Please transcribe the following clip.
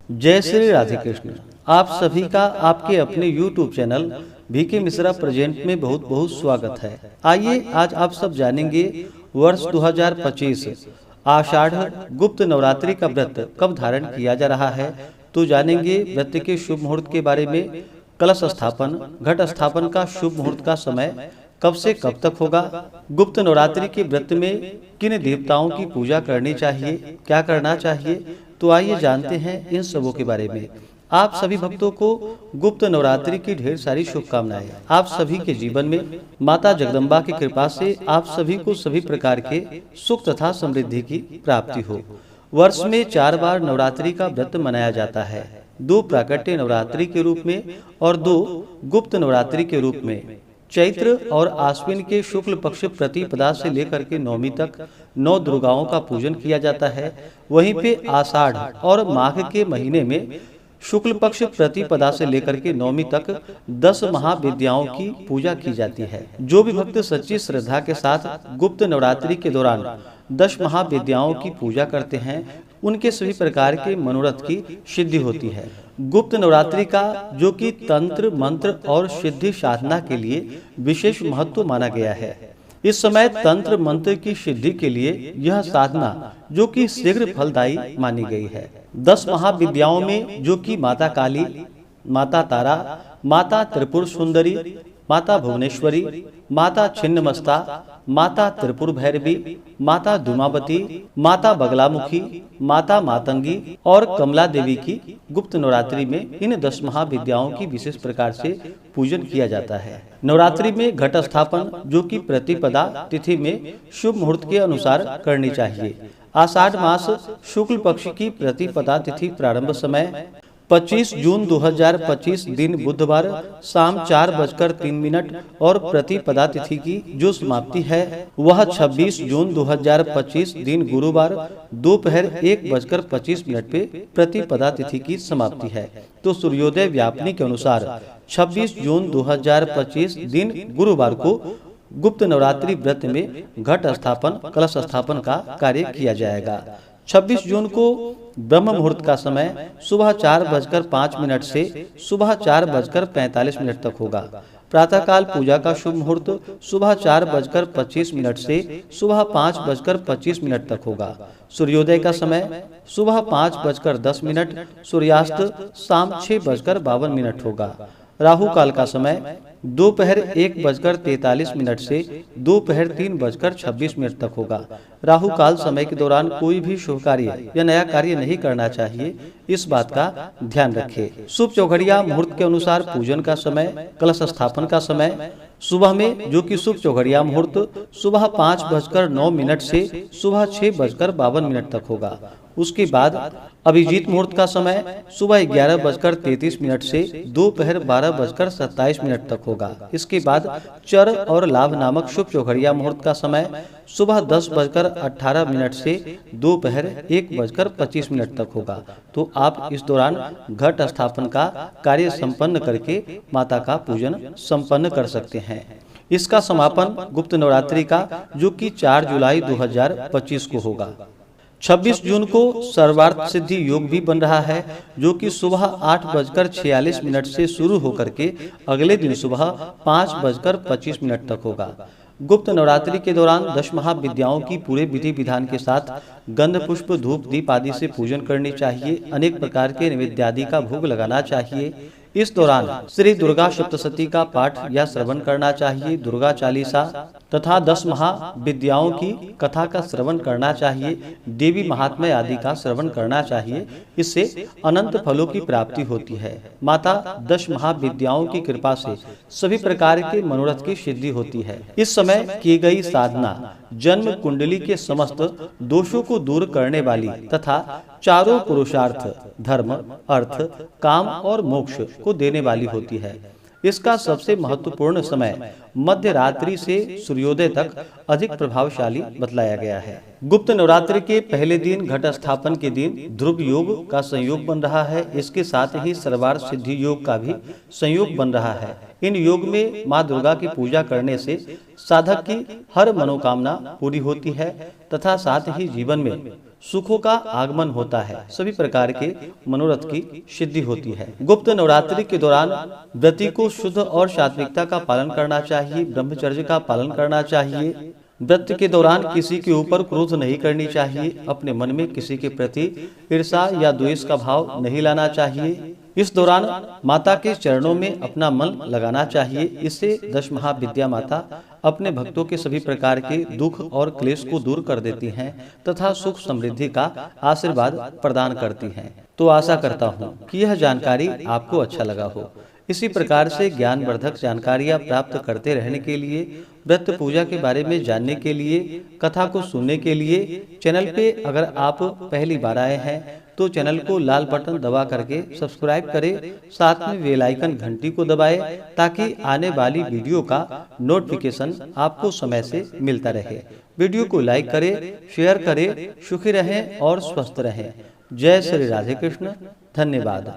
जय श्री राधे कृष्ण। आप सभी का आपके अपने YouTube channel VK Mishra present में बहुत बहुत स्वागत है। आइए आज आप सब जानेंगे वर्ष 2025 आषाढ़ गुप्त नवरात्रि का व्रत कब धारण किया जा रहा है। तो जानेंगे व्रत के शुभ मुहूर्त के बारे में, कलश स्थापन, घट स्थापन का शुभ मुहूर्त का समय कब से कब तक होगा, गुप्त नवरात्रि के व्रत में किन देवताओं की पूजा करनी चाहिए, क्या करना चाहिए। तो आइए जानते हैं इन सबों के बारे में। आप सभी भक्तों को गुप्त नवरात्रि की ढेर सारी शुभकामनाएं। आप सभी के जीवन में माता जगदम्बा की कृपा से आप सभी को सभी प्रकार के सुख तथा समृद्धि की प्राप्ति हो। वर्ष में 4 बार नवरात्रि का व्रत मनाया जाता है, 2 प्राकट्य नवरात्रि के रूप में और 2 गुप्त नवरात्रि के रूप में। चैत्र और आश्विन के शुक्ल पक्ष प्रतिपदा से लेकर के नवमी तक 9 दुर्गाओं का पूजन किया जाता है। वहीं पे आषाढ़ और माघ के महीने में शुक्ल पक्ष प्रतिपदा से लेकर के नवमी तक 10 महाविद्याओं की पूजा की जाती है। जो भी भक्त सच्ची श्रद्धा के साथ गुप्त नवरात्रि के दौरान 10 महाविद्याओं की पूजा करते हैं, उनके सभी प्रकार के मनोरथ की सिद्धि होती है। गुप्त नवरात्रि का जो कि तंत्र मंत्र और सिद्धि साधना के लिए विशेष महत्व माना गया है। इस समय तंत्र मंत्र की सिद्धि के लिए यह साधना जो कि शीघ्र फलदायी मानी गई है। 10 महाविद्याओं में जो कि माता काली, माता तारा, माता त्रिपुर सुंदरी, माता भुवनेश्वरी, माता छिन्नमस्ता, माता त्रिपुर भैरवी, माता धूमावती, माता बगलामुखी, माता मातंगी और कमला देवी की गुप्त नवरात्रि में इन 10 महाविद्याओं की विशेष प्रकार से पूजन किया जाता है। नवरात्रि में घट स्थापन जो कि प्रतिपदा तिथि में शुभ मुहूर्त के अनुसार करनी चाहिए। आषाढ़ मास शुक्ल पक्ष की प्रतिपदा तिथि प्रारंभ समय 25 जून 2025 दिन बुधवार शाम 4:03 और प्रतिपदा तिथि की जो समाप्ति है वह 26 जून 2025 दिन गुरुवार दोपहर 1:25 पे प्रतिपदा तिथि की समाप्ति है। तो सूर्योदय व्यापनी के अनुसार 26 जून 2025 दिन गुरुवार को गुप्त नवरात्रि व्रत में घट स्थापन, कलश स्थापन का कार्य किया जाएगा। 26 जून को ब्रह्म मुहूर्त का समय सुबह 4:05 से सुबह 4:45 तक होगा। प्रातःकाल पूजा का शुभ मुहूर्त सुबह 4:25 से सुबह 5:25 तक होगा। सूर्योदय का समय सुबह 5:10, सूर्यास्त शाम 6:52 होगा। राहु काल का समय दोपहर 1:43 से दोपहर 3:26 तक होगा। राहु काल समय के दौरान कोई भी शुभ कार्य या नया कार्य नहीं करना चाहिए, इस बात का ध्यान रखें। शुभ चौघड़िया मुहूर्त के अनुसार पूजन का समय, कलश स्थापन का समय सुबह में जो कि शुभ चौघड़िया मुहूर्त सुबह 5:09 से सुबह 6:52 तक होगा। उसके बाद अभिजीत मुहूर्त का समय सुबह 11:33 से दोपहर 12:27 तक होगा। इसके बाद चर और लाभ नामक शुभ चौघड़िया मुहूर्त का समय सुबह 10:18 से दोपहर 1:25 तक होगा। तो आप इस दौरान घट स्थापन का कार्य संपन्न करके माता का पूजन संपन्न कर सकते हैं। इसका समापन गुप्त नवरात्रि का जो कि 4 जुलाई 2025 को होगा। 26 जून को सर्वार्थ सिद्धि योग भी बन रहा है जो कि सुबह 8:46 से शुरू होकर के अगले दिन सुबह 5:25 तक होगा। गुप्त नवरात्रि के दौरान 10 महाविद्याओं की पूरे विधि विधान के साथ गंध पुष्प धूप दीप आदि से पूजन करनी चाहिए। अनेक प्रकार के नैवेद्य आदि का भोग लगाना चाहिए। इस दौरान श्री दुर्गा सप्तशती का पाठ या श्रवण करना चाहिए। दुर्गा चालीसा तथा 10 महाविद्याओं की कथा का श्रवण करना चाहिए। देवी महात्म्य आदि का श्रवण करना चाहिए। इससे अनंत फलों की प्राप्ति होती है। माता 10 महाविद्याओं की कृपा से सभी प्रकार के मनोरथ की सिद्धि होती है। इस समय की गई साधना जन्म कुंडली के समस्त दोषों को दूर करने वाली तथा चारों पुरुषार्थ धर्म, अर्थ, काम और मोक्ष को देने वाली होती है। इसका सबसे महत्वपूर्ण समय मध्य रात्रि से सूर्योदय तक अधिक प्रभावशाली बतलाया गया है। गुप्त नवरात्रि के पहले दिन घट स्थापन के दिन ध्रुव योग का संयोग बन रहा है। इसके साथ ही सर्वार्थ सिद्धि योग का भी संयोग बन रहा है। इन योग में माँ दुर्गा की पूजा करने से साधक की हर मनोकामना पूरी होती है तथा साथ ही जीवन में सुखों का आगमन होता है, सभी प्रकार के मनोरथ की सिद्धि होती है। गुप्त नवरात्रि के दौरान व्रती को शुद्ध और सात्विकता का पालन करना चाहिए, ब्रह्मचर्य का पालन करना चाहिए। व्रत के दौरान किसी के ऊपर क्रोध नहीं करनी चाहिए, अपने मन में किसी के प्रति ईर्षा या द्वेष का भाव नहीं लाना चाहिए। इस दौरान माता के चरणों में अपना मन लगाना चाहिए। इससे 10 महाविद्या माता अपने भक्तों के सभी प्रकार के दुख और क्लेश को दूर कर देती हैं तथा सुख समृद्धि का आशीर्वाद प्रदान करती हैं। तो आशा करता हूँ कि यह जानकारी आपको अच्छा लगा हो। इसी प्रकार से ज्ञानवर्धक जानकारियाँ प्राप्त करते रहने के लिए, व्रत पूजा के बारे में जानने के लिए, कथा को सुनने के लिए चैनल पे अगर आप पहली बार आए हैं तो चैनल को लाल बटन दबा करके सब्सक्राइब करें, साथ में बेल आइकन घंटी को दबाएं ताकि आने वाली वीडियो का नोटिफिकेशन आपको समय से मिलता रहे। वीडियो को लाइक करें, शेयर करें। सुखी रहें और स्वस्थ रहें। जय श्री राधे कृष्ण। धन्यवाद।